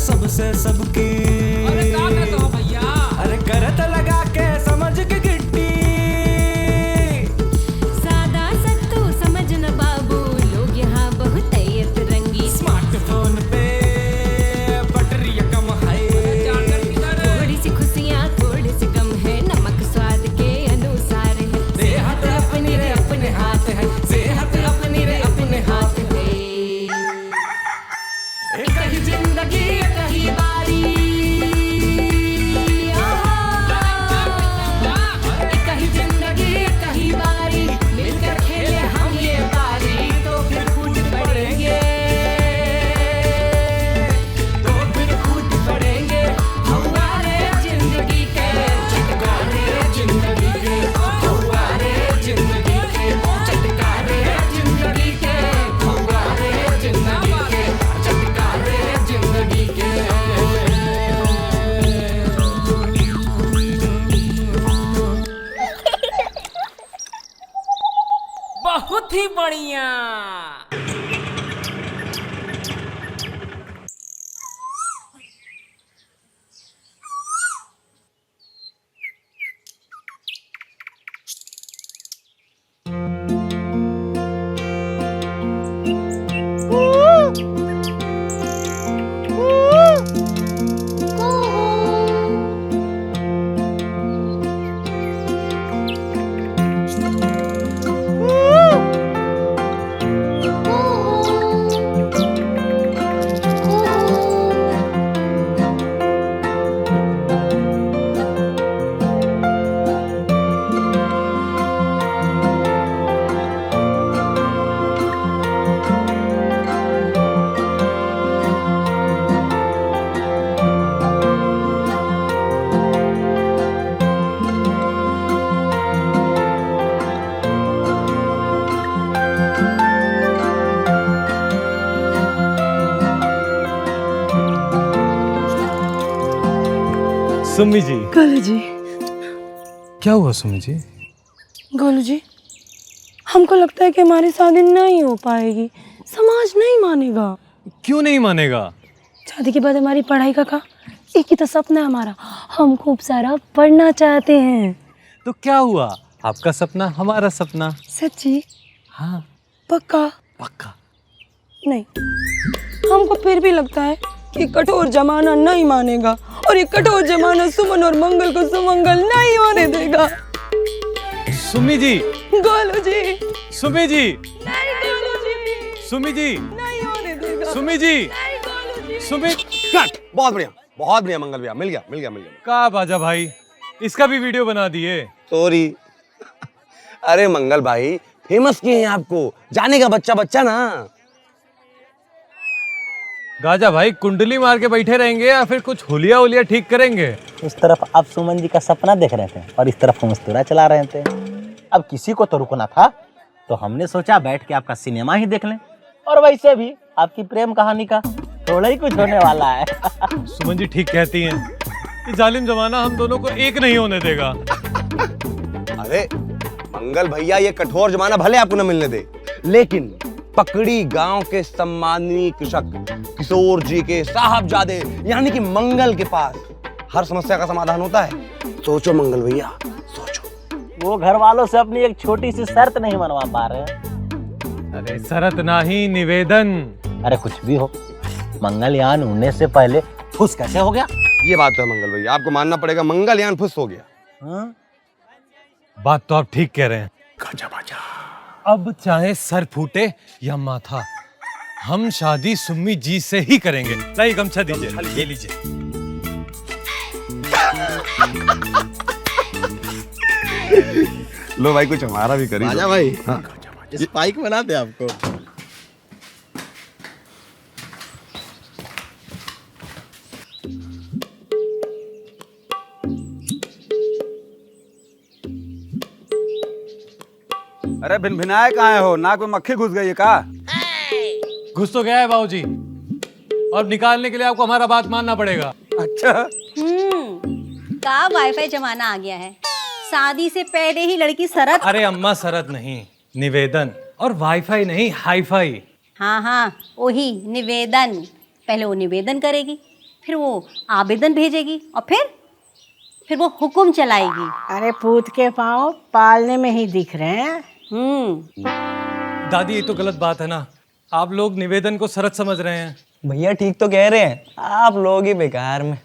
सबसे सबकी। अरे क्या कहते हो भैया? अरे करत लगा के समझ के गिट्टी। सादा सत्तू समझ न बाबू, लोग यहाँ बहुत रंगी। स्मार्टफोन पे बैटरी कम है, थोड़ी सी खुशियाँ थोड़ी सी गम है, नमक स्वाद के अनुसार है। सेहत अपनी रे अपने हाथ है, सेहत अपनी रे अपने हाथ है। एक ही जिंदगी एक ही बारी, एक ही जिंदगी एक ही बारी, मिलकर खेले हम ये बारी तो फिर कूद पड़ेंगे, तो फिर कूद पड़ेंगे हमारे जिंदगी के चटकारे, जिंदगी के हमारे जिंदगी के चटकारे, जिंदगी के हमारे जिंदगी के चटकारे, जिंदगी के। बहुत ही बढ़िया। सुम्मी जी। गोलू जी। क्या हुआ सुम्मी जी? गोलू जी, हमको लगता है कि हमारी शादी नहीं हो पाएगी, समाज नहीं मानेगा। क्यों नहीं मानेगा? शादी के बाद हमारी पढ़ाई का एक ही तो सपना है हमारा, हम खूब सारा पढ़ना चाहते हैं। तो क्या हुआ, आपका सपना हमारा सपना। सच्ची? हाँ पक्का? पक्का। नहीं, हमको फिर भी लगता है कि कठोर जमाना नहीं मानेगा, और ये कठोर जमाना सुमन और मंगल को सुमंगल नहीं होने देगा। सुम्मी जी। गोलू जी। सुम्मी जी। नहीं गोलू जी। सुम्मी जी। नहीं होने देगा। सुम्मी जी। नहीं गोलू जी। सुम्मी। बहुत बढ़िया मंगल भैया, मिल गया। का बाजा भाई, इसका भी वीडियो बना दिए। सॉरी। अरे मंगल भाई फेमस किए हैं आपको, जाने का बच्चा ना। गाजा भाई कुंडली मार के बैठे रहेंगे या फिर कुछ हुलिया ठीक करेंगे? उस तरफ आप सुमन जी का सपना देख रहे थे और इस तरफ मस्तूरा चला रहे थे। अब किसी को तो रुकना था, तो हमने सोचा बैठ के आपका सिनेमा ही देख लें, और वैसे भी आपकी प्रेम कहानी का थोड़ा ही कुछ होने वाला है। सुमन जी ठीक कहती हैं, ये जालिम जमाना हम दोनों को एक नहीं होने देगा। अरे मंगल भैया, ये कठोर जमाना भले आपको न मिलने दे, लेकिन पकड़ी गांव के सम्माननीय कृषक किशोर जी के साहबजादे यानी कि मंगल के पास हर समस्या का समाधान होता है। सोचो मंगल भैया, सोचो। वो घर वालों से अपनी एक छोटी सी शर्त नहीं मनवा पा रहे हैं। अरे शरत नहीं, निवेदन। अरे कुछ भी हो, मंगलयान उड़ने से पहले फुस कैसे हो गया? ये बात तो है मंगल भैया, आपको मानना पड़ेगा, मंगलयान फुस हो गया। हाँ? बात तो आप ठीक कह रहे हैं। अब चाहे सर फूटे या माथा, हम शादी सुम्मी जी से ही करेंगे। लाइए गमछा दीजिए, ये लीजिए। लो भाई, कुछ हमारा भी करिए। आजा भाई। हाँ। स्पाइक बना दे आपको। अरे भिनभिनाए कहाँ हो, नाक में मक्खी घुस गई है का? घुस तो गया है बाबूजी, और निकालने के लिए आपको हमारा बात मानना पड़ेगा। अच्छा। का वाईफाई जमाना आ गया है, शादी से पहले ही लड़की शरत। अरे अम्मा शरत नहीं, निवेदन। और वाईफाई नहीं, हाईफाई। हाँ हाँ वही निवेदन, पहले वो निवेदन करेगी फिर वो आवेदन भेजेगी और फिर वो हुक्म चलाएगी। अरे पूत के पाँव पालने में ही दिख रहे हैं। दादी ये तो गलत बात है ना, आप लोग निवेदन को शरत समझ रहे हैं। भैया ठीक तो कह रहे हैं, आप लोग ही बेकार में।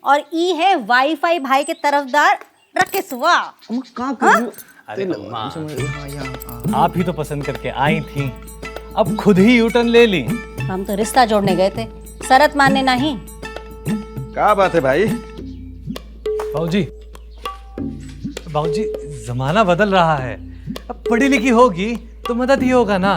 और ई है वाईफाई भाई के तरफदार रकेशवा। अरे अम्मा, आप ही तो पसंद करके आई थी, अब खुद ही यूटर्न ले ली। हम तो रिश्ता जोड़ने गए थे, शरत मानने नहीं। क्या बात है भाई? बाबूजी, बाबूजी जमाना बदल रहा है, अब पढ़ी लिखी होगी तो मदद ही होगा ना,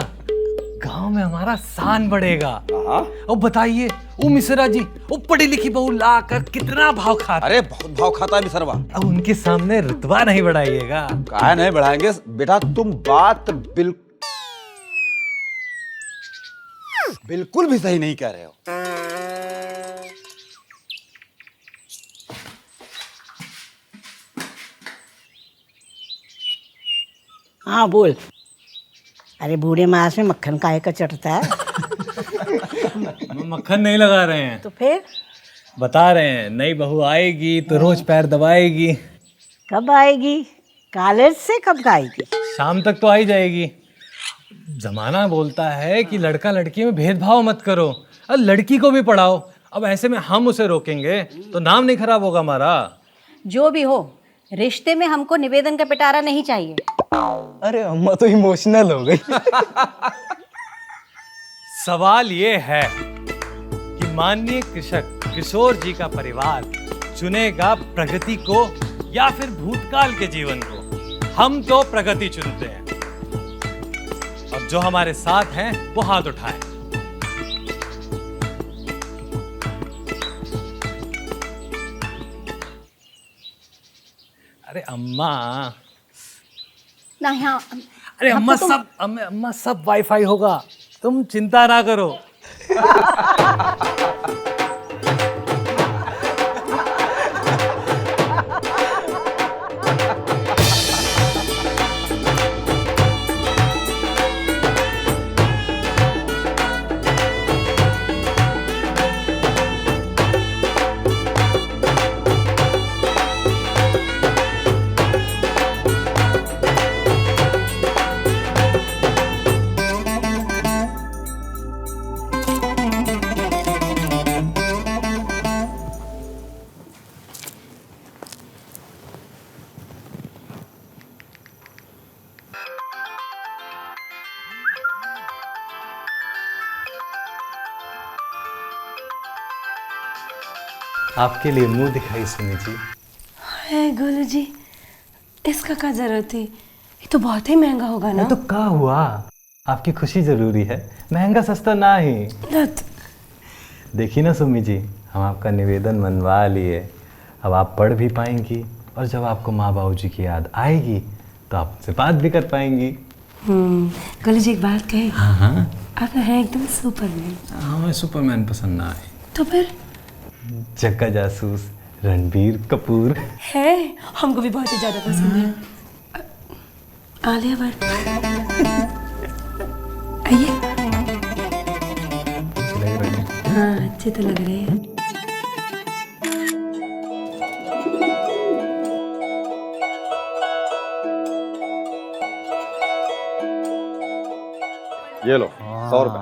गांव में हमारा शान बढ़ेगा। और बताइए वो मिश्रा जी, वो पढ़ी लिखी बहू ला कर कितना भाव खाता। अरे बहुत भाव खाता है बिसरवा। अब उनके सामने रुतबा नहीं बढ़ाइएगा। काहे नहीं बढ़ाएंगे बेटा, तुम बात बिल्कुल भी सही नहीं कह रहे हो। हाँ बोल। अरे बूढ़े मास में मक्खन काहे का चटता है? मक्खन नहीं लगा रहे हैं, तो फिर बता रहे हैं नई बहू आएगी तो रोज पैर दबाएगी। कब आएगी? कॉलेज से कब आएगी? शाम तक तो आ ही जाएगी। जमाना बोलता है कि लड़का लड़की में भेदभाव मत करो और लड़की को भी पढ़ाओ। अब ऐसे में हम उसे रोकेंगे तो नाम नहीं खराब होगा हमारा। जो भी हो, रिश्ते में हमको निवेदन का पिटारा नहीं चाहिए। अरे अम्मा तो इमोशनल हो गई। सवाल ये है कि माननीय कृषक किशोर जी का परिवार चुनेगा प्रगति को या फिर भूतकाल के जीवन को। हम तो प्रगति चुनते हैं। अब जो हमारे साथ हैं वो हाथ उठाएं। अरे अम्मा, नहीं हाँ, अरे अम्मा सब अम्मा सब वाईफाई होगा, तुम चिंता ना करो। आपके लिए मुंह दिखाई सुनी जी। है गुरु जी, इसका क्या जरूरत थी? ये तो बहुत ही महंगा होगा ना। तो क्या हुआ, आपकी खुशी जरूरी है, महंगा सस्ता ना ही। लत। देखिए ना सुमी जी, हम आपका निवेदन मनवा लिए, अब आप पढ़ भी पाएंगी और जब आपको माँ बाबू जी की याद आएगी तो आप उनसे बात भी कर पाएंगी। गुरु जी एक बात कहे। हाँ हाँ, आप हैं एकदम सुपरमैन। हमें सुपरमैन पसंद ना आए तो फिर जक्का जासूस रणबीर कपूर है, हमको भी बहुत ही ज्यादा पसंद है। आलिया भट्ट। आइए। लग रहे हैं। हाँ अच्छे तो लग रहे हैं। ये लो 100 रुपए।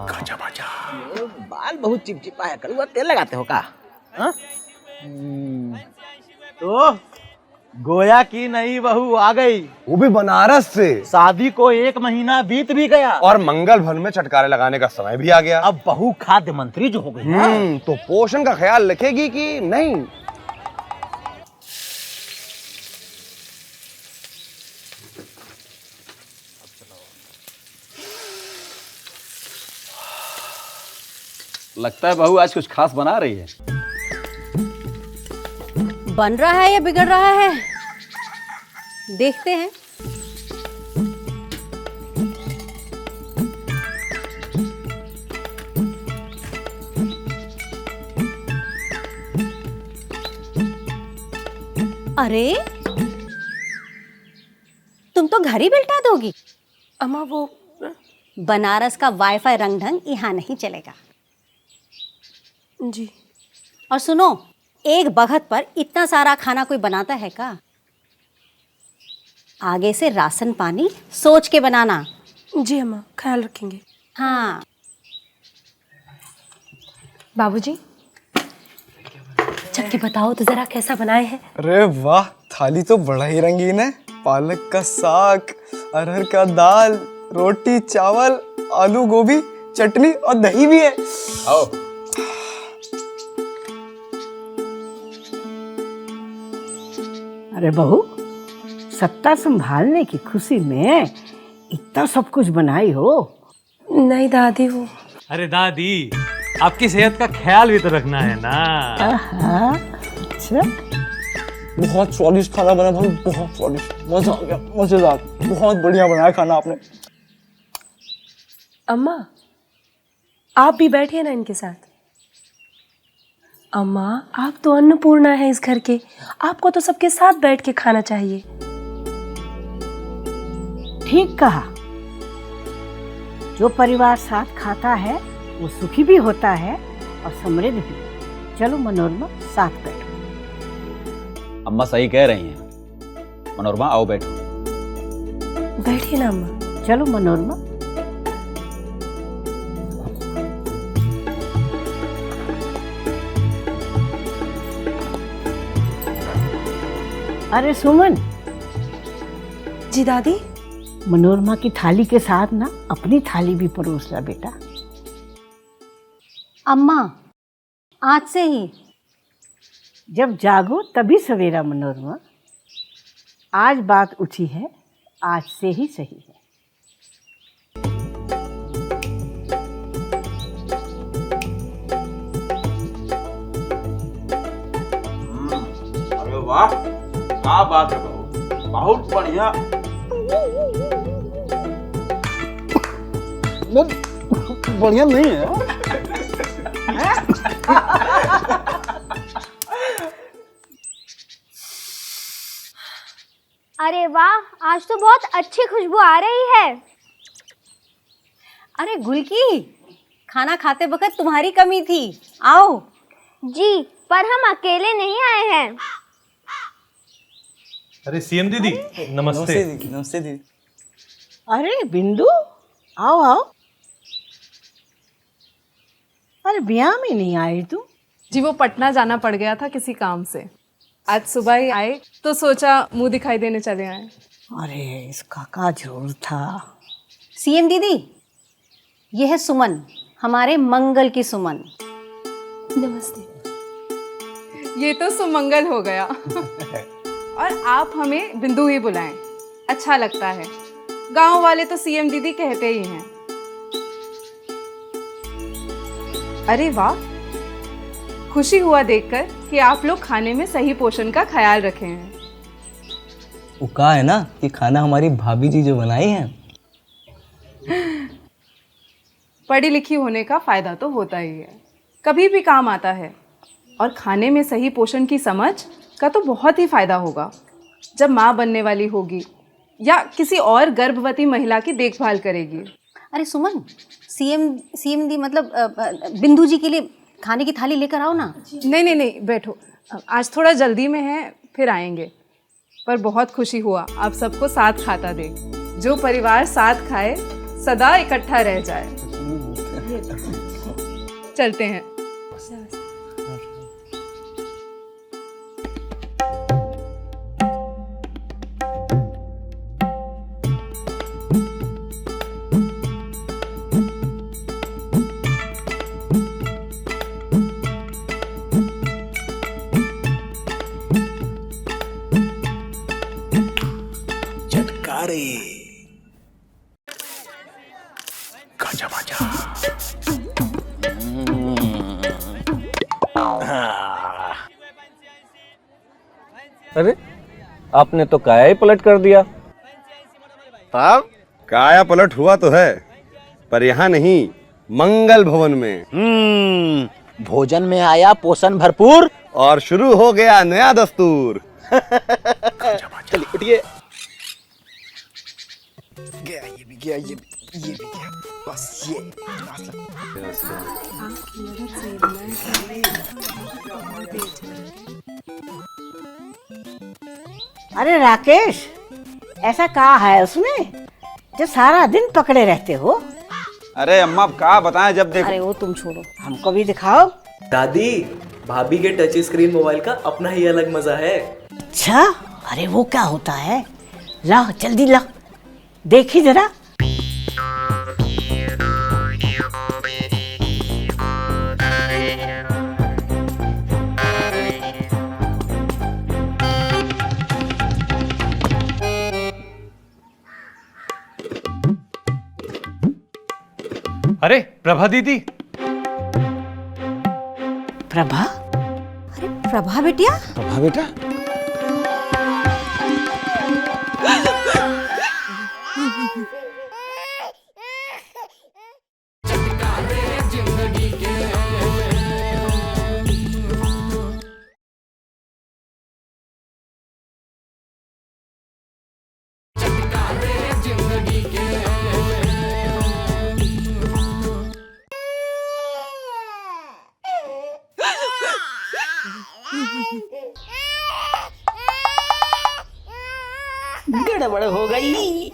बाल बहुत चिपचिपा है, कड़वा तेल लगाते हो का? हाँ? तो गोया की नई बहू आ गई, वो भी बनारस से। शादी को 1 महीना बीत भी गया और मंगल भवन में चटकारे लगाने का समय भी आ गया। अब बहू खाद्य मंत्री जो हो गई ना, तो पोषण का ख्याल रखेगी कि नहीं? लगता है बहू आज कुछ खास बना रही है। बन रहा है या बिगड़ रहा है, देखते हैं। अरे तुम तो घर ही बिल्टा दोगी। अम्मा वो बनारस का वाईफाई रंग ढंग यहाँ नहीं चलेगा। जी और सुनो, एक बखत पर इतना सारा खाना कोई बनाता है का? आगे से राशन पानी सोच के बनाना। जी अम्मा, ख्याल रखेंगे। हाँ। बाबूजी, चख के बताओ तो जरा कैसा बनाए हैं। अरे वाह, थाली तो बड़ा ही रंगीन है। पालक का साग, अरहर का दाल, रोटी चावल, आलू गोभी, चटनी और दही भी है। आओ। अरे बहू, सत्ता संभालने की खुशी में इतना सब कुछ बनाई हो? नहीं दादी, वो अरे दादी, आपकी सेहत का ख्याल भी तो रखना है ना। अच्छा, बहुत स्वादिष्ट खाना बना भाई, बहुत स्वादिष्ट, मजा आ गया, मजेदार, बहुत बढ़िया बनाया खाना आपने। अम्मा आप भी बैठिए ना इनके साथ। अम्मा, आप तो अन्नपूर्णा है इस घर के, आपको तो सबके साथ बैठ के खाना चाहिए। ठीक कहा। जो परिवार साथ खाता है वो सुखी भी होता है और समृद्ध भी। चलो मनोरमा, साथ बैठो। अम्मा सही कह रही हैं। मनोरमा आओ बैठो। बैठिए ना अम्मा। चलो मनोरमा। अरे सुमन। जी दादी। मनोरमा की थाली के साथ ना अपनी थाली भी परोस ला बेटा। अम्मा, आज से ही। जब जागो तभी सवेरा मनोरमा। आज बात उठी है, आज से ही सही है। अरे वाह, क्या बात है बहू, बहुत बढ़िया। बढ़िया नहीं है। अरे वाह, आज तो बहुत अच्छी खुशबू आ रही है। अरे गुलकी, खाना खाते वक्त तुम्हारी कमी थी, आओ। जी, पर हम अकेले नहीं आए हैं। अरे सीएम दीदी, नमस्ते। नमस्ते दीदी। अरे बिंदु, आओ आओ। अरे ब्याह में नहीं आई तू? जी, वो पटना जाना पड़ गया था किसी काम से। आज सुबह ही आए तो सोचा मुंह दिखाई देने चले आए। अरे इसका का जरूर था। सीएम दीदी, ये है सुमन, हमारे मंगल की सुमन। नमस्ते। ये तो सुमंगल हो गया। और आप हमें बिंदु ही बुलाएं, अच्छा लगता है। गांव वाले तो सीएम दीदी कहते ही हैं। अरे वाह, खुशी हुआ देखकर कि आप लोग खाने में सही पोषण का ख्याल रखे हैं। वो कहा है ना कि खाना हमारी भाभी जी जो बनाई है। पढ़ी लिखी होने का फायदा तो होता ही है, कभी भी काम आता है। और खाने में सही पोषण की समझ का तो बहुत ही फायदा होगा जब माँ बनने वाली होगी या किसी और गर्भवती महिला की देखभाल करेगी। अरे सुमन, सीएम दी मतलब बिंदु जी के लिए खाने की थाली लेकर आओ ना। नहीं नहीं नहीं, बैठो, आज थोड़ा जल्दी में है, फिर आएंगे। पर बहुत खुशी हुआ आप सबको साथ खाता देख। जो परिवार साथ खाए सदा इकट्ठा रह जाए। चलते हैं। अरे आपने तो काया ही पलट कर दिया। साहब, काया पलट हुआ तो है, पर यहाँ नहीं, मंगल भवन में। भोजन में आया पोषण भरपूर और शुरू हो गया नया दस्तूर। चलिए उठिए। गया ये भी गया, ये भी गया। बस ये अरे राकेश, ऐसा कहा है उसमें जो सारा दिन पकड़े रहते हो? अरे अम्मा अब कहा बताएं जब देखो। अरे वो तुम छोड़ो, हमको भी दिखाओ। दादी, भाभी के टच स्क्रीन मोबाइल का अपना ही अलग मजा है। अच्छा, अरे वो क्या होता है? ला जल्दी ला, देखी जरा। अरे प्रभा दीदी। प्रभा? अरे प्रभा बेटिया, प्रभा बेटा, गड़बड़ हो गई।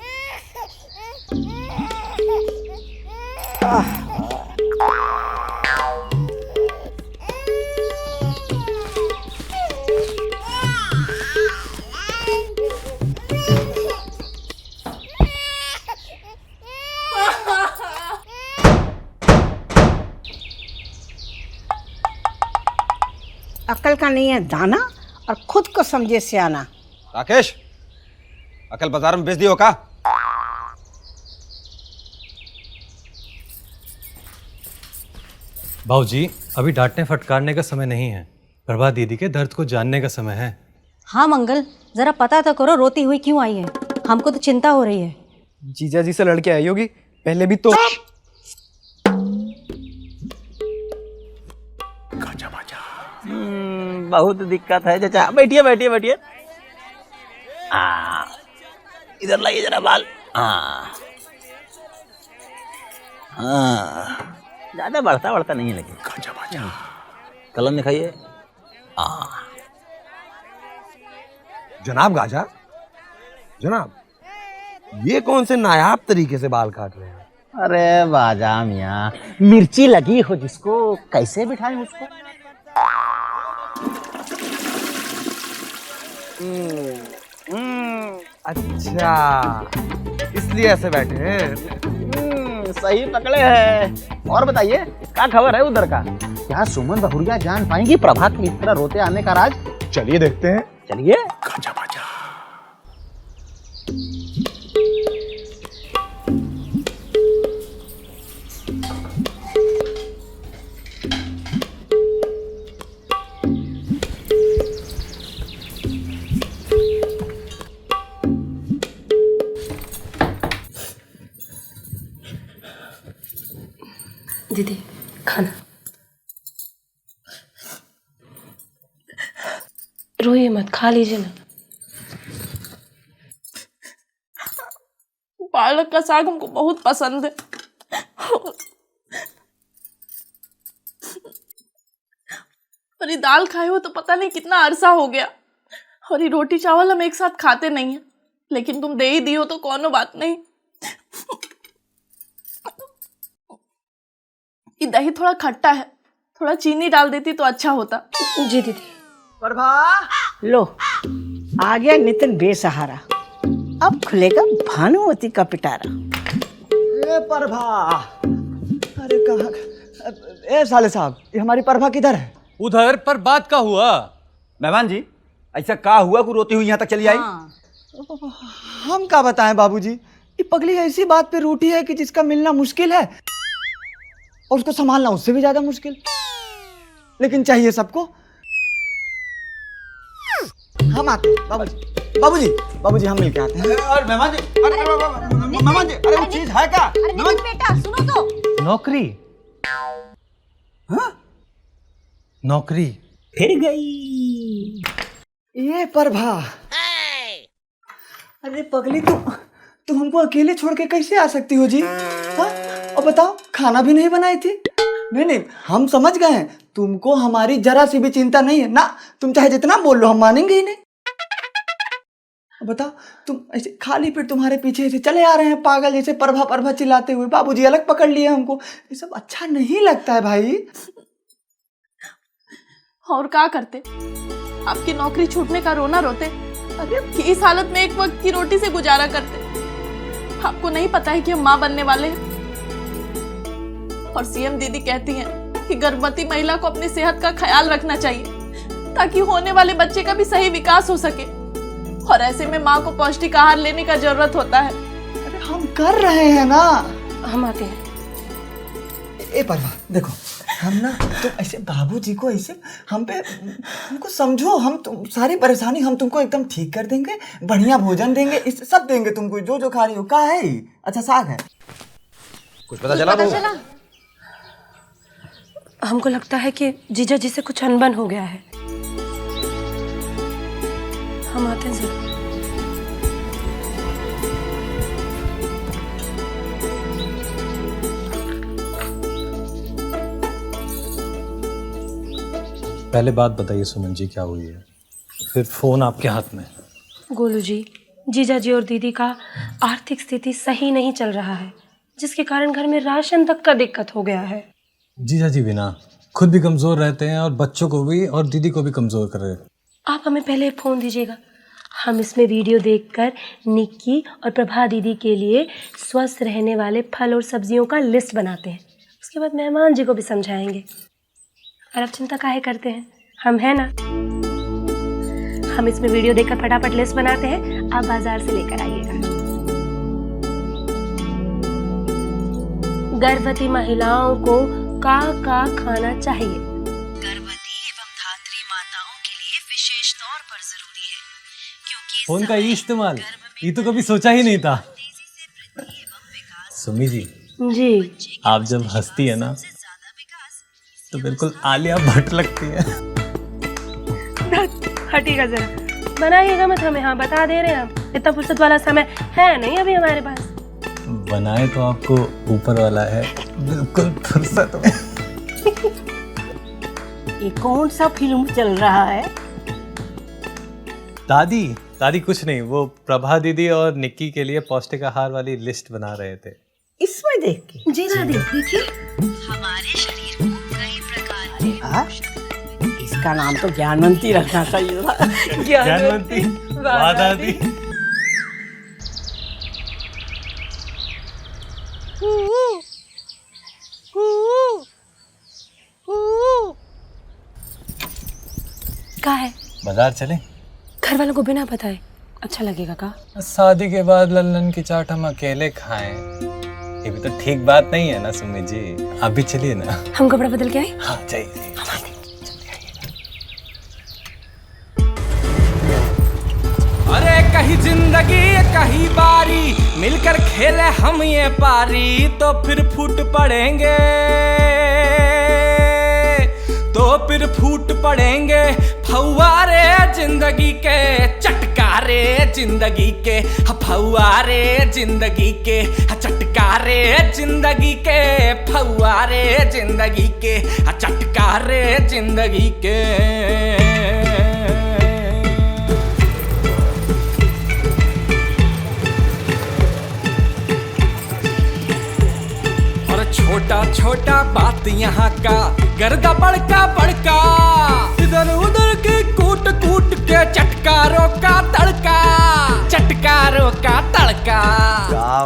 अकल का नहीं है दाना और खुद को समझे सियाना। राकेश, अकल बाजार में बेच दियो का? बाबूजी, अभी डांटने फटकारने का समय नहीं है। प्रभा दीदी के दर्द को जानने का समय है। हाँ मंगल, जरा पता तो करो रोती हुई क्यों आई है, हमको तो चिंता हो रही है। जीजा जी से लड़के आई होगी, पहले भी तो। बहुत दिक्कत है चाचा। बैठिए बैठिए बैठिए। इधर लाइए जरा बाल। ज्यादा बढ़ता नहीं लगे। कलम दिखाइए। जनाब गाजा, जनाब ये कौन से नायाब तरीके से बाल काट रहे हैं? अरे बाजा मियाँ, मिर्ची लगी हो जिसको कैसे बिठाएं उसको। अच्छा, इसलिए ऐसे बैठे हैं। सही पकड़े हैं। और बताइए क्या खबर है उधर का? क्या सुमन बहुरिया जान पाएंगी प्रभा के इस तरह रोते आने का राज? चलिए देखते हैं। चलिए। दीदी खाना। रोइए मत, खा लीजिए ना। पालक का साग हमको बहुत पसंद है। और ये दाल खाए हो तो पता नहीं कितना अरसा हो गया। और ये रोटी चावल हम एक साथ खाते नहीं हैं, लेकिन तुम दे ही दियो तो कोनो बात नहीं। ये दही थोड़ा खट्टा है, थोड़ा चीनी डाल देती तो अच्छा होता। जी दीदी। प्रभा, लो आ गया नितिन बेसहारा। अब खुलेगा भानुमति का पिटारा। ए प्रभा, अरे कहाँ? ए साले साहब, ये हमारी प्रभा किधर है? उधर पर बात का हुआ। मेहमान जी, ऐसा का हुआ कि रोती हुई यहाँ तक चली आई? हम क्या बताएं बाबूजी, ये पगली ऐसी बात पे रूठी है कि जिसका मिलना मुश्किल है और उसको संभालना उससे भी ज्यादा मुश्किल। लेकिन चाहिए सबको। हम आते हैं बाबूजी। बाबूजी, बाबूजी हम मिलके आते हैं। और मेहमान जी, अरे मेहमान जी, अरे वो चीज है क्या? बेटा सुनो तो। नौकरी? हाँ? नौकरी फिर गई। ये प्रभा, अरे पगली तुम हमको अकेले छोड़ के कैसे आ सकती हो जी? हाँ? और बताओ, खाना भी नहीं बनाई थी? नहीं, हम समझ गए हैं, तुमको हमारी जरा सी भी चिंता नहीं है ना। तुम चाहे जितना बोल लो, हम मानेंगे ही नहीं। बताओ, तुम ऐसे खाली पेट तुम्हारे पीछे ऐसे चले आ रहे हैं पागल जैसे, प्रभा चिल्लाते हुए। बाबूजी अलग पकड़ लिए हमको। ये सब अच्छा नहीं लगता है भाई। और क्या करते, आपकी नौकरी छूटने का रोना रोते, अरे इस हालत में एक वक्त की रोटी से गुजारा करते। आपको नहीं पता है कि हम माँ बनने वाले हैं, और सीएम दीदी कहती हैं कि गर्भवती महिला को अपनी सेहत का ख्याल रखना चाहिए ताकि होने वाले बच्चे का भी सही विकास हो सके, और ऐसे में माँ को पौष्टिक आहार लेने का जरूरत होता है। अरे हम कर रहे हैं ना। हम आते हैं। ए परवा देखो, हम ना तुम ऐसे बाबूजी को ऐसे हम पे, हमको समझो, हम तुम सारी परेशानी हम तुमको एकदम ठीक कर देंगे, बढ़िया भोजन देंगे, इस सब देंगे तुमको, जो जो खा रही हो। क्या है? अच्छा साग है। कुछ पता चला? हमको लगता है कि जीजा जी से कुछ अनबन हो गया है। हम आते हैं जरूर। पहले बात बताइए सुमन जी, क्या हुई है? फिर फोन आपके हाथ में। गोलू जी, जीजा जी और दीदी का आर्थिक स्थिति सही नहीं चल रहा है, जिसके कारण घर में राशन तक का दिक्कत हो गया है। जीजा जी भी ना खुद भी कमजोर रहते हैं और बच्चों को भी और दीदी को भी कमजोर कर रहे हैं। आप हमें पहले एक फ़ोन दीजिएगा, हम इसमें वीडियो देखकर निक्की और प्रभा दीदी के लिए स्वस्थ रहने वाले फल और सब्जियों का लिस्ट बनाते हैं। उसके बाद मेहमान जी को भी समझाएंगे। और अब चिंता काहे करते हैं, हम हैं ना। हम इसमें वीडियो देखकर फटाफट लिस्ट बनाते हैं, आप बाजार से लेकर आइएगा। गर्भवती महिलाओं को का खाना चाहिए? गर्भवती एवं धात्री माताओं के लिए विशेष तौर पर जरूरी है, क्योंकि फोन का इस्तेमाल ये तो कभी सोचा ही नहीं था। सुमी जी, आप जब हंसती है ना तो बिल्कुल आलिया भट्ट लगती है। हटिएगा जरा, बनाइएगा मत हमें। हाँ बता दे रहे हैं, हम इतना फुर्सत वाला समय है नहीं अभी हमारे पास। बनाए तो आपको ऊपर वाला है, बिल्कुल फुर्सत में। ये कौन सा फिल्म चल रहा है? दादी कुछ नहीं, वो प्रभा दीदी और निक्की के लिए पौष्टिक आहार वाली लिस्ट बना रहे थे। इसमें देख के? जी दादी देखिए। हमारे शरीर को कई प्रकार के इसका नाम तो ज्ञानवंती रखना चाहिए था। ज्ञानवंती, वाह दादी। क्या है? बाजार चले? घर वालों को बिना बताए अच्छा लगेगा का? शादी के बाद लल्लन की चाट हम अकेले खाएं, ये भी तो ठीक बात नहीं है ना सुमी जी। आप भी चलिए ना। हम कपड़ा बदल के आए? हाँ चाहिए। अरे कहीं जिंदगी कहीं बारी, मिलकर खेले हम ये पारी, तो फिर फूट पड़ेंगे, फव्वारे जिंदगी के, चटकारे जिंदगी के, फव्वारे जिंदगी के, चटकारे जिंदगी के, फव्वारे जिंदगी के, चटकारे जिंदगी के। छोटा छोटा बात यहाँ का, गर्दा बड़का बड़का, इधर उधर के कूट कूट के चटकारों का तड़का, चटकारों का तड़का। क्या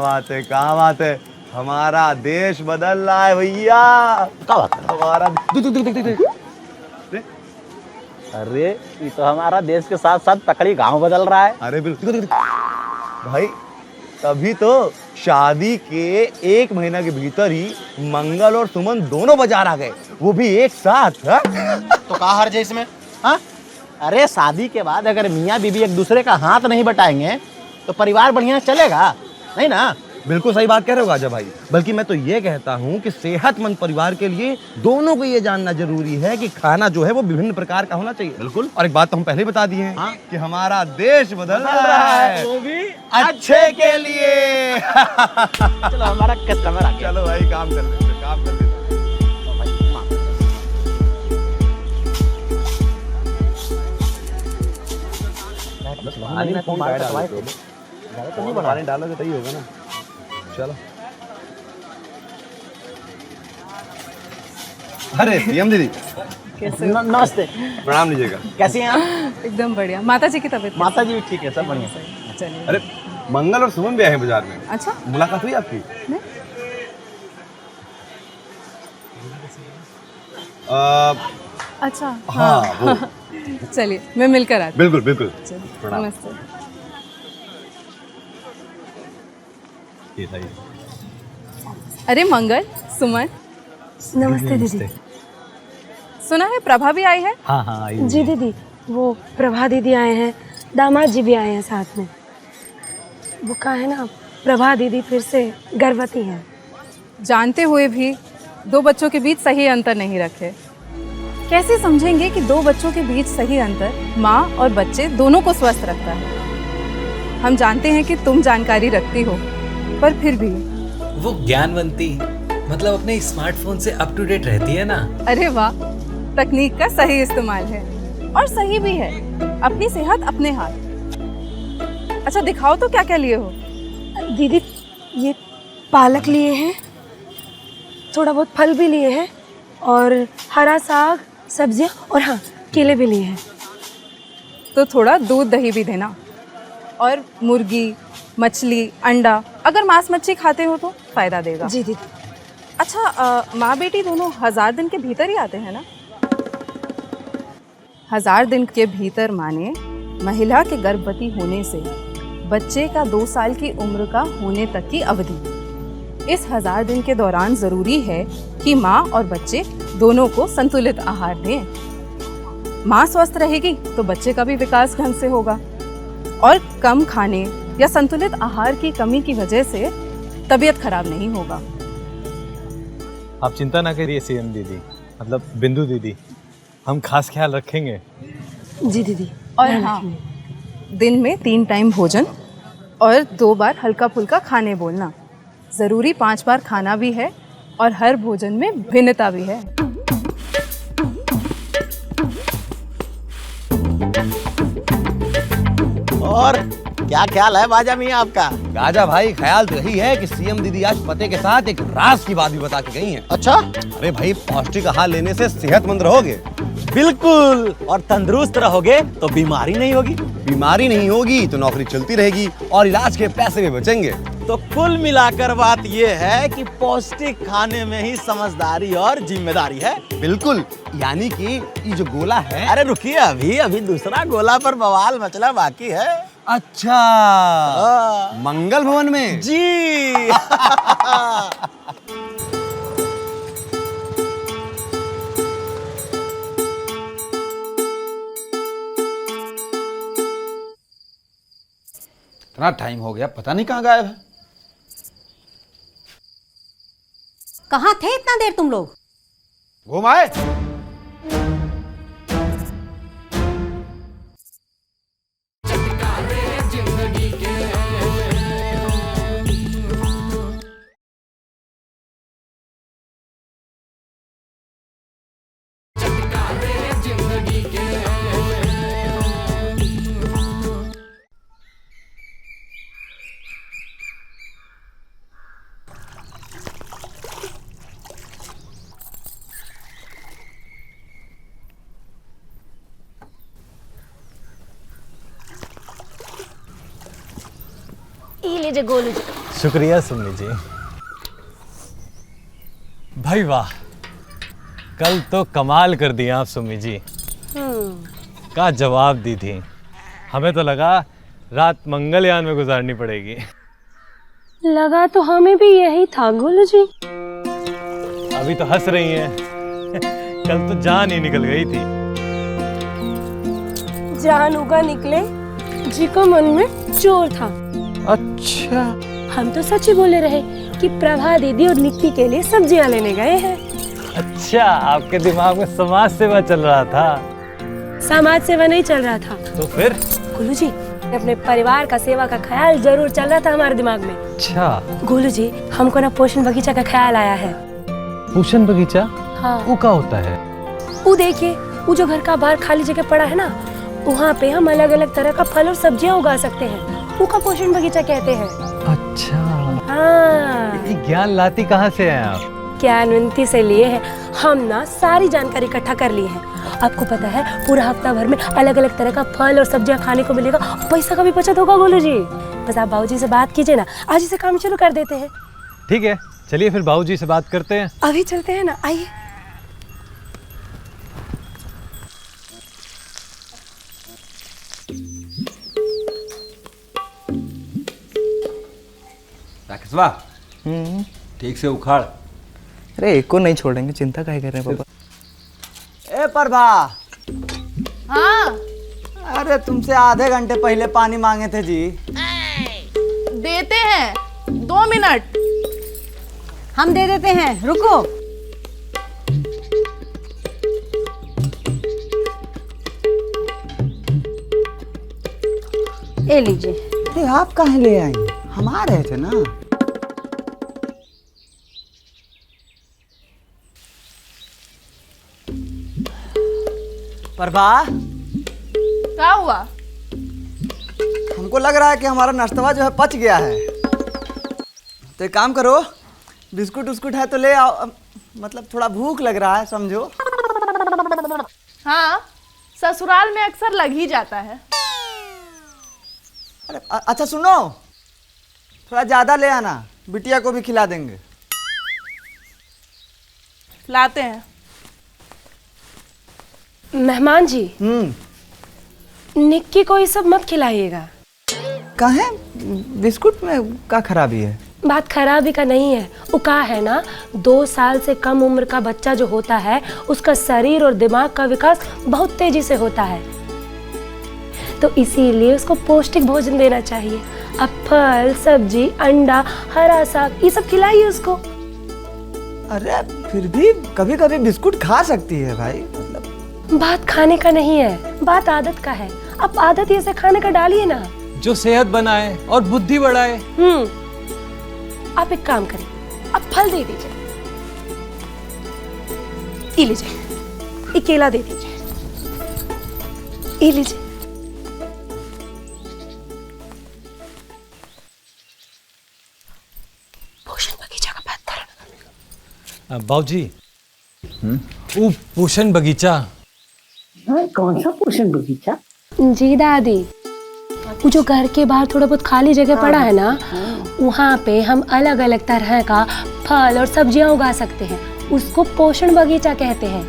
बात है, हमारा देश बदल रहा है भैया। क्या बात है? हमारा अरे ये तो हमारा देश के साथ साथ पकड़ी गांव बदल रहा है। अरे बिल्कुल भाई, तभी तो शादी के 1 महीना के भीतर ही मंगल और सुमन दोनों बाजार आ गए, वो भी एक साथ। तो कहा हर्ज है इसमें? हाँ, अरे शादी के बाद अगर मियाँ बीवी एक दूसरे का हाथ नहीं बटाएंगे तो परिवार बढ़िया चलेगा नहीं ना। बिल्कुल सही बात कह रहे हो गाजा भाई। बल्कि मैं तो ये कहता हूँ कि सेहतमंद परिवार के लिए दोनों को ये जानना जरूरी है कि खाना जो है वो विभिन्न प्रकार का होना चाहिए। बिल्कुल। और एक बात तो हम पहले बता दिए हैं कि हमारा देश बदल रहा है, वो भी अच्छे के लिए। चलो हमारा कस्टमर आ गया। चलो भाई काम कर लेते हैं, काम कर लेते हैं। पानी डालोगे तो ही होगा ना। चलो अरे सीएम दीदी नमस्ते, प्रणाम लीजिएगा। कैसी हैं आप? एकदम बढ़िया। माता जी की तबीयत माता जी भी ठीक है, सब बढ़िया। चलिए। अरे मंगल और सुमन भी आए हैं बाजार में। अच्छा, मुलाकात हुई आपकी? अच्छा हाँ वो चलिए मैं मिलकर आती बिल्कुल बिल्कुल। हूँ। प्रणाम। नमस्ते। ये सही। अरे मंगल, सुमन, नमस्ते दीदी। सुना है प्रभा भी आई है? हाँ हाँ आई। जी दीदी, वो प्रभा दीदी आए हैं, दामाद जी भी आए हैं साथ में। वो कहा है ना, प्रभा दीदी फिर से गर्भवती हैं। जानते हुए भी दो बच्चों के बीच सही अंतर नहीं रखे। कैसे समझेंगे कि दो बच्चों के बीच सही अंतर माँ और बच्चे दोनों को स्वस्थ रखता है। हम जानते हैं कि तुम जानकारी रखती हो, पर फिर भी वो ज्ञानवंती मतलब अपने स्मार्टफोन से अप टू डेट रहती है ना। अरे वाह, तकनीक का सही इस्तेमाल है और सही भी है। अपनी सेहत अपने हाथ। अच्छा दिखाओ तो क्या क्या लिए हो? दीदी ये पालक लिए हैं, थोड़ा बहुत फल भी लिए हैं, और हरा साग, सब्जियां, और हाँ केले भी लिए हैं। तो थोड़ा दूध दही भी देना, और मुर्गी, मछली, अंडा। अगर मांस मच्छी खाते हो तो फायदा देगा। जी दीदी। अच्छा माँ बेटी दोनों 1000 दिन के भीतर ही आते हैं ना? 1000 दिन के भीतर माने महिला के गर्भवती होने से बच्चे का 2 साल की उम्र का होने तक की अवधि। इस 1000 दिन के दौरान जरूरी है कि माँ और बच्चे दोनों को संतुलित आहार दें। माँ स्वस्थ रहेगी तो बच्चे का भी विकास ढंग से होगा, और कम खाने या संतुलित आहार की कमी की वजह से तबीयत खराब नहीं होगा। आप चिंता ना करिए सीएम दीदी, मतलब बिंदु दीदी, हम खास ख्याल रखेंगे। जी दीदी। और हाँ, दिन में 3 टाइम भोजन और 2 बार हल्का फुल्का खाने बोलना। ज़रूरी 5 बार खाना भी है, और हर भोजन में भिन्नता भी है। और क्या ख्याल है बाजा मियाँ आपका? गाजा भाई, ख्याल तो यही है कि सीएम दीदी आज पते के साथ एक राज की बात भी बता के गई हैं। अच्छा? अरे भाई, पौष्टिक आहार लेने से सेहतमंद रहोगे। बिल्कुल, और तंदुरुस्त रहोगे तो बीमारी नहीं होगी। बीमारी नहीं होगी तो नौकरी चलती रहेगी और इलाज के पैसे भी बचेंगे। तो कुल मिलाकर बात ये है कि पौष्टिक खाने में ही समझदारी और जिम्मेदारी है। बिल्कुल, यानी कि ये जो गोला है। अरे रुकिए, अभी दूसरा गोला पर बवाल मचना बाकी है। अच्छा, मंगल भवन में? जी। इतना टाइम हो गया, पता नहीं कहाँ गायब है। कहाँ थे इतना देर तुम लोग? घूम आए। ये लीजिए गोलू जी। शुक्रिया सुमनी जी। भाई वाह, कल तो कमाल कर दिया आप सुमी जी। का जवाब दी थी। हमें तो लगा रात मंगलयान में गुजारनी पड़ेगी। लगा तो हमें भी यही था गोलू जी। अभी तो हंस रही हैं। कल तो जान ही निकल गई थी। जान उगा निकले जी का मन में चोर था। अच्छा, हम तो सच ही बोले रहे कि प्रभा दीदी और निक्की के लिए सब्जियां लेने गए हैं। अच्छा, आपके दिमाग में समाज सेवा चल रहा था। समाज सेवा नहीं चल रहा था। तो फिर? गोलू जी, अपने परिवार का सेवा का ख्याल जरूर चल रहा था हमारे दिमाग में। अच्छा, गोलू जी, हमको ना पोषण बगीचा का ख्याल आया है। पोषण बगीचा? हाँ। वो क्या होता है? वो देखिए, वो जो घर का बाहर खाली जगह पड़ा है ना, वहाँ पे हम अलग अलग तरह का फल और सब्जियाँ उगा सकते हैं। वो का पोषण बगीचा कहते हैं। अच्छा। हाँ। ये ज्ञान लाती कहाँ से हैं आप? ज्ञानवंती से लिए हैं। हम ना सारी जानकारी इकट्ठा कर लिए हैं। आपको पता है, पूरा हफ्ता भर में अलग अलग तरह का फल और सब्जियां खाने को मिलेगा, पैसा का भी बचत होगा गोलू जी। बस आप बाबूजी से बात कीजिए ना, आज ही से काम शुरू कर देते हैं। ठीक है, चलिए फिर बाबूजी से बात करते हैं। अभी चलते हैं ना, आइए। राकेशवा, ठीक से उखाड़। अरे एक को नहीं छोड़ेंगे, चिंता काहे कर रहे हैं पापा। ए प्रभा। हाँ। अरे तुमसे आधे घंटे पहले पानी मांगे थे जी। देते हैं, 2 मिनट। हम दे देते हैं, रुको। ये लीजिए। अरे आप कहाँ ले आई? हम आ रहे थे ना। प्रभा, क्या हुआ? हमको लग रहा है कि हमारा नाश्ता जो है पच गया है। तो एक काम करो, बिस्कुट उस्कुट है तो ले आओ। मतलब थोड़ा भूख लग रहा है, समझो। हाँ, ससुराल में अक्सर लग ही जाता है। अरे अच्छा सुनो, थोड़ा ज्यादा ले आना, बिटिया को भी खिला देंगे। लाते हैं। मेहमान जी, निक्की को ये सब मत खिलाइएगा। कहाँ? बिस्कुट में क्या खराबी है? बात खराबी का नहीं है, वो का है ना, 2 साल से कम उम्र का बच्चा जो होता है, उसका शरीर और दिमाग का विकास बहुत तेजी से होता है, तो इसीलिए उसको पौष्टिक भोजन देना चाहिए। अब फल, सब्जी, अंडा, हरा साग, ये सब खिलाइए उसको। अरे फिर भी कभी कभी बिस्कुट खा सकती है भाई। मतलब बात खाने का नहीं है, बात आदत का है। अब आदत ही ऐसे खाने का डालिए ना जो सेहत बनाए और बुद्धि बढ़ाए। आप एक काम करें, आप फल दे दीजिए। ये लीजिए, ये केला दे दीजिए। ये लीजिए। पोषण बगीचा का बात करो। बाबूजी, वो पोषण बगीचा। कौन सा पोषण बगीचा? जी दादी, वो जो घर के बाहर थोड़ा बहुत खाली जगह पड़ा है ना, वहाँ पे हम अलग अलग तरह का फल और सब्जियां उगा सकते हैं। उसको पोषण बगीचा कहते हैं,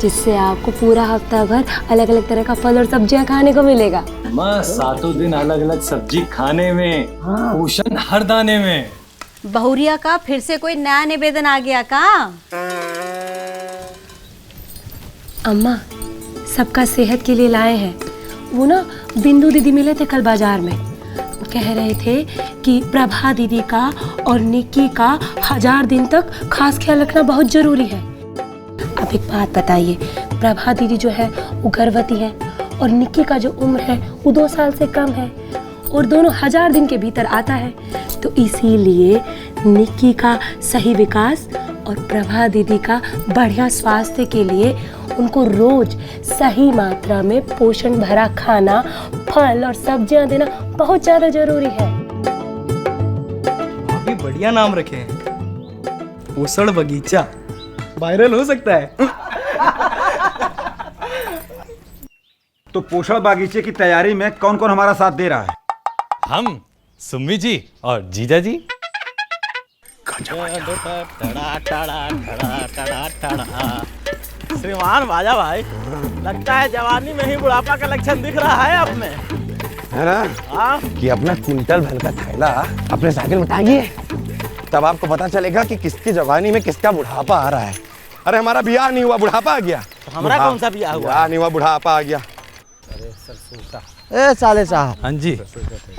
जिससे आपको पूरा हफ्ता भर अलग अलग तरह का फल और सब्जियां खाने को मिलेगा। माँ, 7 दिन अलग अलग सब्जी खाने में, पोषण हर दाने में। बहुरिया का फिर से कोई नया निवेदन आ गया का? अम्मा, सबका सेहत के लिए लाए हैं। वो ना बिंदु दीदी मिले थे कल बाजार में, वो कह रहे थे कि प्रभा दीदी का और निक्की का 1000 दिन तक खास ख्याल रखना बहुत जरूरी है। अब एक बात बताइए, प्रभा दीदी जो है वो गर्भवती है और निक्की का जो उम्र है वो 2 साल से कम है, और दोनों 1000 दिन के भीतर आता है, तो इसीलिए निक्की का सही विकास और प्रभा दीदी का बढ़िया स्वास्थ्य के लिए उनको रोज सही मात्रा में पोषण भरा खाना, फल और सब्जियां देना बहुत ज्यादा जरूरी है। अभी बढ़िया नाम रखे हैं, पोषण बगीचा। वायरल हो सकता है। तो पोषण बागीचे की तैयारी में कौन कौन हमारा साथ दे रहा है? हम, सुम्मी जी और जीजा जी। श्रीमान बाजा भाई, लगता है जवानी में ही बुढ़ापा का लक्षण दिख रहा है अब में। है ना कि अपना क्विंटल भर का थैला अपने साइकिल में टांगिए, तब आपको पता चलेगा कि किसकी जवानी में किसका बुढ़ापा आ रहा है। अरे हमारा ब्याह नहीं हुआ, बुढ़ापा आ गया। तो हमारा कौन सा ब्याह हुआ? ब्याह नहीं हुआ, बुढ़ापा आ गया। ए साले साहब। हाँ जी।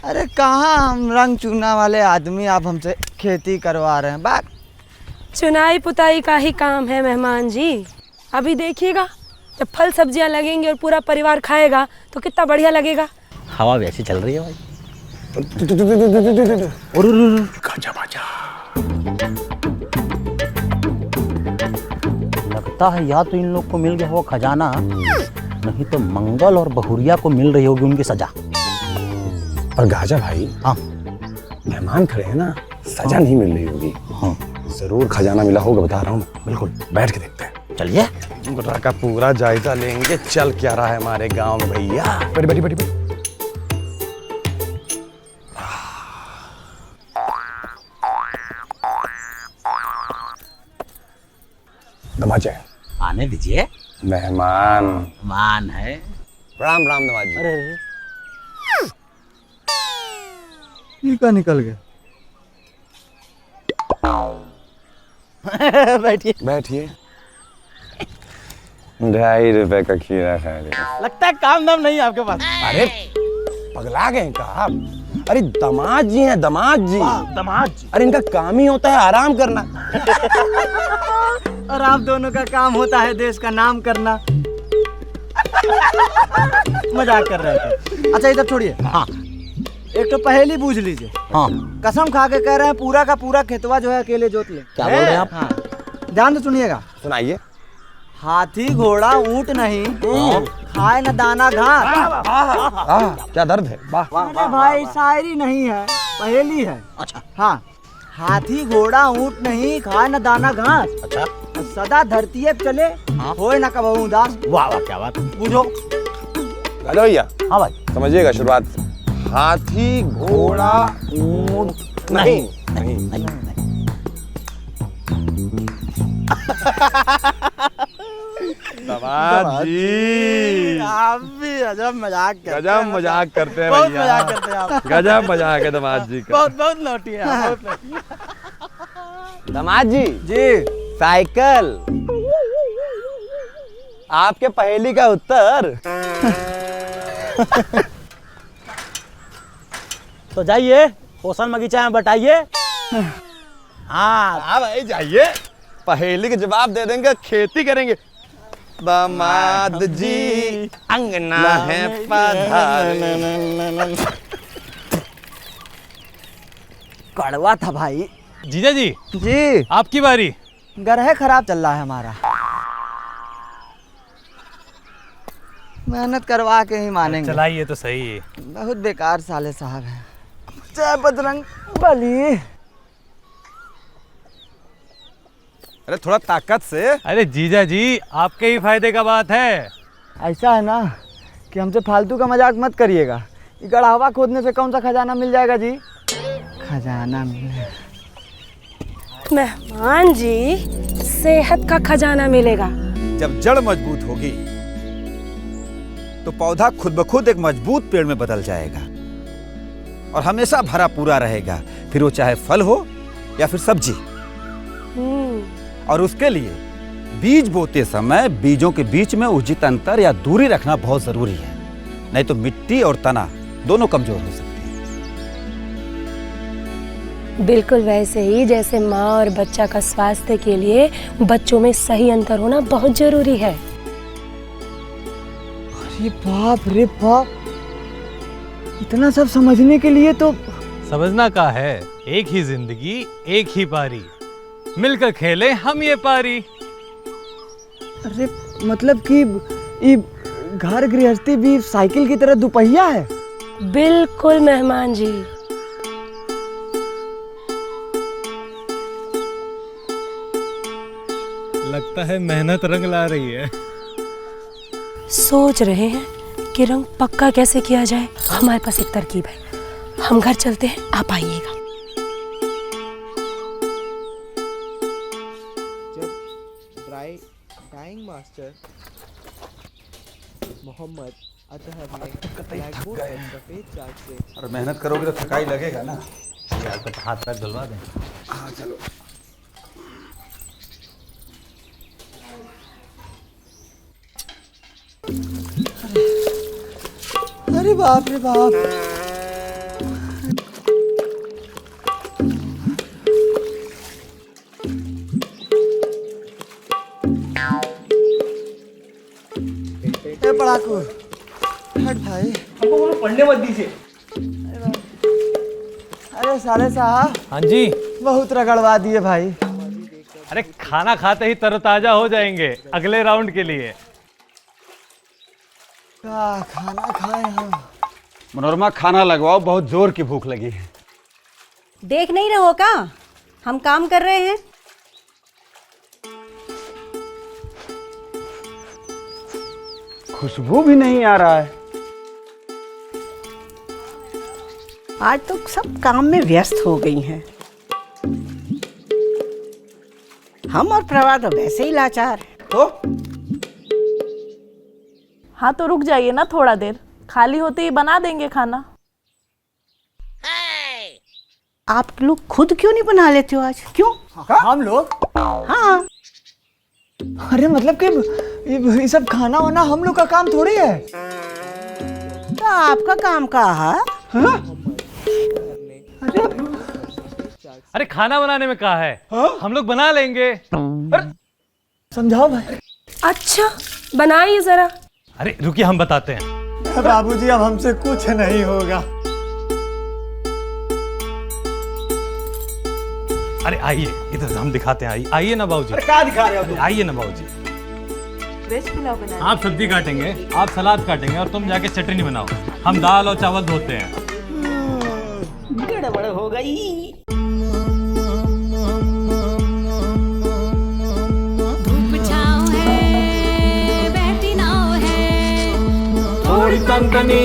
अरे कहाँ हम रंग चूना वाले आदमी, आप हमसे खेती करवा रहे हैं? बात चुनाई पुताई का ही काम है मेहमान जी। अभी देखिएगा, जब फल सब्जियां लगेंगी और पूरा परिवार खाएगा तो कितना बढ़िया लगेगा। हवा भी ऐसी चल रही है भाई। लगता है या तो इन लोग को मिल गया हो खजाना, नहीं तो मंगल और बहुरिया को मिल रही होगी उनकी सजा। पर गाजा भाई, हाँ मेहमान खड़े हैं ना, सजा नहीं मिल रही होगी। हाँ जरूर खजाना मिला होगा, बता रहा हूँ। बिल्कुल, बैठ के देखते हैं। चलिए गुर्रा का पूरा जायजा लेंगे। चल क्या रहा है हमारे गांव में भैया। बैठी बैठी बैठी बैठी। दमाद जी, आने दीजिए। मेहमान मान है। राम राम दमाद जी। अरे ये क्या निकल गया? बैठिए बैठिए। 2.5 रुपए का खीरा खा रहे। लगता है काम दाम नहीं है आपके पास। अरे पगला गए का आप? अरे दामाद जी हैं, दामाद जी। दामाद जी? अरे इनका काम ही होता है आराम करना। और आप दोनों का काम होता है देश का नाम करना। मजाक कर रहे थे। अच्छा इधर छोड़िए। हाँ एक तो पहेली बूझ लीजिए। हाँ कसम खा के कह रहे हैं पूरा का पूरा खेतवा जो है अकेले जोत ले। क्या बोल रहे हैं आप? हाँ। ध्यान से सुनिएगा। सुनाइए। हाथी घोड़ा ऊंट नहीं, खाए न दाना घास। क्या दर्द है। वाह अरे भाई शायरी नहीं है, पहेली है। अच्छा हाँ, हाथी घोड़ा ऊंट नहीं, खाए न दाना घास। अच्छा सदा धरती पे चले, होए न कबहू उदास। वाह वाह क्या बात। बुझो। हेलो भैया। हाँ भाई समझिएगा शुरुआत से। हाथी घोड़ा ऊंट नहीं नहीं नहीं नहीं। दामाद जी, आप भी गजब मजाक करते हैं। गजब मजाक करते हैं बहुत भैया। मजाक करते हैं आप। गजब मजाक है दामाद जी का। बहुत बहुत नोटी है, बहुत नोटी। दामाद जी जी साइकिल। आपके पहेली का उत्तर। तो जाइए पोषण बगीचा में बटाइए। हाँ भाई जाइए, पहेली के जवाब दे देंगे, खेती करेंगे। दामाद जी अंगना है पधारे। कड़वा था भाई। जीजा जी जी आपकी बारी। ग्रह खराब चल रहा है हमारा, मेहनत करवा के ही मानेंगे। चलाइए तो सही। बहुत बेकार साले साहब हैं। जय बजरंग बली। अरे थोड़ा ताकत से। अरे जीजा जी आपके ही फायदे का बात है। ऐसा है ना कि हमसे फालतू का मजाक मत करिएगा। ये गढ़ावा खोदने से कौन सा खजाना मिल जाएगा जी? खजाना मिल। मेहमान जी, सेहत का खजाना मिलेगा। जब जड़ मजबूत होगी तो पौधा खुद ब खुद एक मजबूत पेड़ में बदल जाएगा और हमेशा भरा पूरा रहेगा, फिर वो चाहे फल हो या फिर सब्जी। और उसके लिए बीज बोते समय बीजों के बीच में उचित अंतर या दूरी रखना बहुत जरूरी है, नहीं तो मिट्टी और तना दोनों कमजोर हो सकते हैं। बिल्कुल वैसे ही जैसे माँ और बच्चा का स्वास्थ्य के लिए बच्चों में सही अंतर होना बहुत जरूरी है। अरे बाप रे बाप, इतना सब समझने के लिए तो समझना का है। एक ही जिंदगी एक ही पारी, मिलकर खेले हम ये पारी। अरे मतलब कि ये घर गृहस्थी भी साइकिल की तरह दुपहिया है। बिल्कुल मेहमान जी। लगता है मेहनत रंग ला रही है। सोच रहे हैं कि रंग पक्का कैसे किया जाए। हमारे पास एक तरकीब है, हम घर चलते हैं, आप आइएगा। ड्राइंग मास्टर मोहम्मद अतहर ने ब्लैकबोर्ड पर सफेद चार्ट से। और मेहनत करोगे तो थकाई लगेगा ना। यार तो हाथ पैर धुलवा दें। हाँ चलो। अरे बाप रे बाप। पढ़ाकू हट भाई। हमको बोलो पढ़ने मत दीजिए। अरे साले साहब। हाँ जी। बहुत रगड़वा दिए भाई। अरे खाना खाते ही तरोताजा हो जाएंगे अगले राउंड के लिए। क्या खाना खाए हम। मनोरमा खाना लगवाओ, बहुत जोर की भूख लगी है। देख नहीं रहो का हम काम कर रहे हैं। खुशबू भी नहीं आ रहा है। आज तो सब काम में व्यस्त हो गई हैं। हम और प्रभा तो वैसे ही लाचार हैं। तो हाँ तो रुक जाइए ना थोड़ा देर, खाली होते ही बना देंगे खाना। आप लोग खुद क्यों नहीं बना लेते हो आज? क्यों? हम लोग? हाँ। अरे मतलब कि ये सब खाना वाना हम लोग का काम थोड़ी है। तो आपका काम कहा? हाँ? अरे खाना बनाने में कहा है? हम लोग बना लेंगे। समझाओ भाई। अच्छा बनाइए जरा। अरे रुकिए हम बताते हैं। बाबूजी अब हमसे कुछ नहीं होगा। अरे आइए इधर हम दिखाते हैं। आइए ना बाबूजी। अरे क्या दिखा रहे हो तुम? आइए ना बाबूजी। वेज पुलाव बनाए। आप सब्जी काटेंगे, आप सलाद काटेंगे और तुम जाके चटनी बनाओ। हम दाल और चावल धोते हैं। गड़बड़ हो गई। धूप छाँव है, बहती नाव है, थोड़ी तंदनी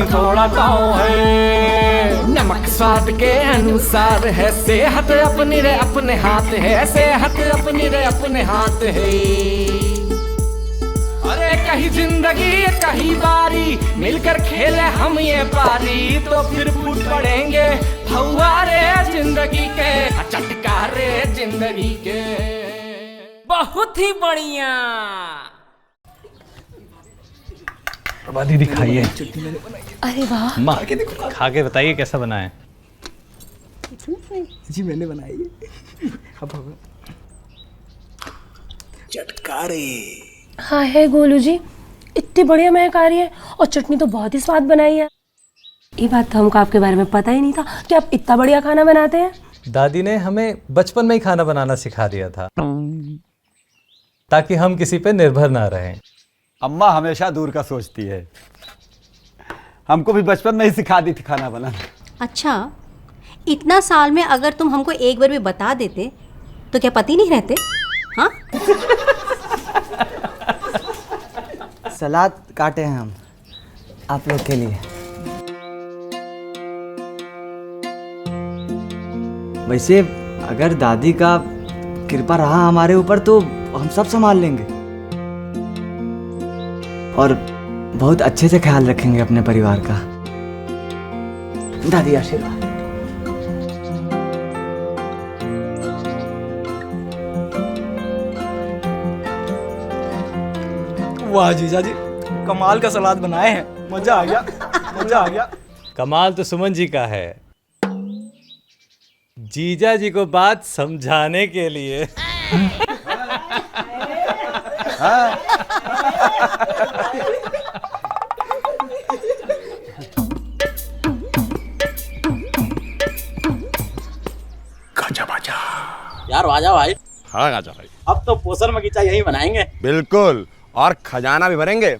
थोड़ा ताव है, नमक स्वाद के अनुसार है, सेहत अपनी रे अपने हाथ है, सेहत अपनी रे अपने हाथ है। अरे कहीं जिंदगी कहीं बारी, मिलकर खेले हम ये पारी, तो फिर फूट पड़ेंगे फव्वारे जिंदगी के, चटकारे जिंदगी के। बहुत ही बढ़िया। प्रभा दीदी खाइए। अरे वाह। माँ खा के बताइए कैसा बना है। जी मैंने बनाई है। चटकारे। हाँ है गोलू जी, इतनी बढ़िया महक आ रही है और चटनी तो बहुत ही स्वाद बनाई है। ये बात तो हमको आपके बारे में पता ही नहीं था कि आप इतना बढ़िया खाना बनाते हैं। दादी ने हमें बचपन में ही खाना बनाना सिखा दिया था ताकि हम किसी पे निर्भर ना रहें। अम्मा हमेशा दूर का सोचती है। हमको भी बचपन में ही सिखा दी थी खाना बनाना। अच्छा, इतना साल में अगर तुम हमको एक बार भी बता देते तो क्या पति नहीं रहते? हाँ? सलाद काटे हैं हम आप लोग के लिए। वैसे अगर दादी का कृपा रहा हमारे ऊपर तो हम सब संभाल लेंगे और बहुत अच्छे से ख्याल रखेंगे अपने परिवार का। दादी आशीर्वाद। वाह जीजा जी, कमाल का सलाद बनाए हैं। मजा आ गया, मजा आ गया। कमाल तो सुमन जी का है, जीजा जी को बात समझाने के लिए। यार आजा भाई। हाँ आजा भाई। अब तो पोषण बगीचा यही बनाएंगे। बिल्कुल, और खजाना भी भरेंगे।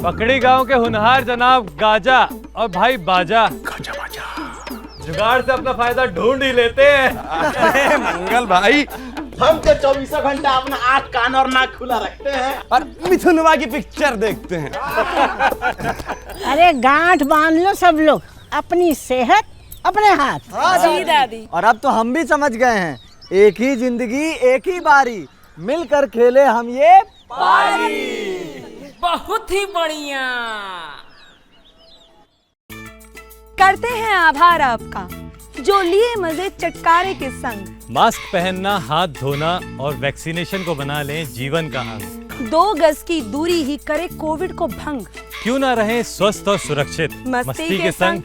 पकड़ी गांव के होनहार जनाब गाजा और भाई बाजा जुगाड़ से अपना फायदा ढूंढ ही लेते हैं। मंगल भाई, हम तो 24 घंटा अपना आँख कान और नाक खुला रखते हैं और मिथुनवा की पिक्चर देखते हैं। अरे गांठ बांध लो सब लोग, अपनी सेहत अपने हाथ। जी दादी। और अब तो हम भी समझ गए हैं, एक ही जिंदगी एक ही बारी, मिलकर खेले हम ये पारी। बहुत ही बढ़िया। करते हैं आभार आपका जो लिए मजे चटकारे के संग। मास्क पहनना, हाथ धोना और वैक्सीनेशन को बना लें जीवन का अंग। 2 गज की दूरी ही करे कोविड को भंग। क्यों ना रहें स्वस्थ और सुरक्षित, मस्ती के संग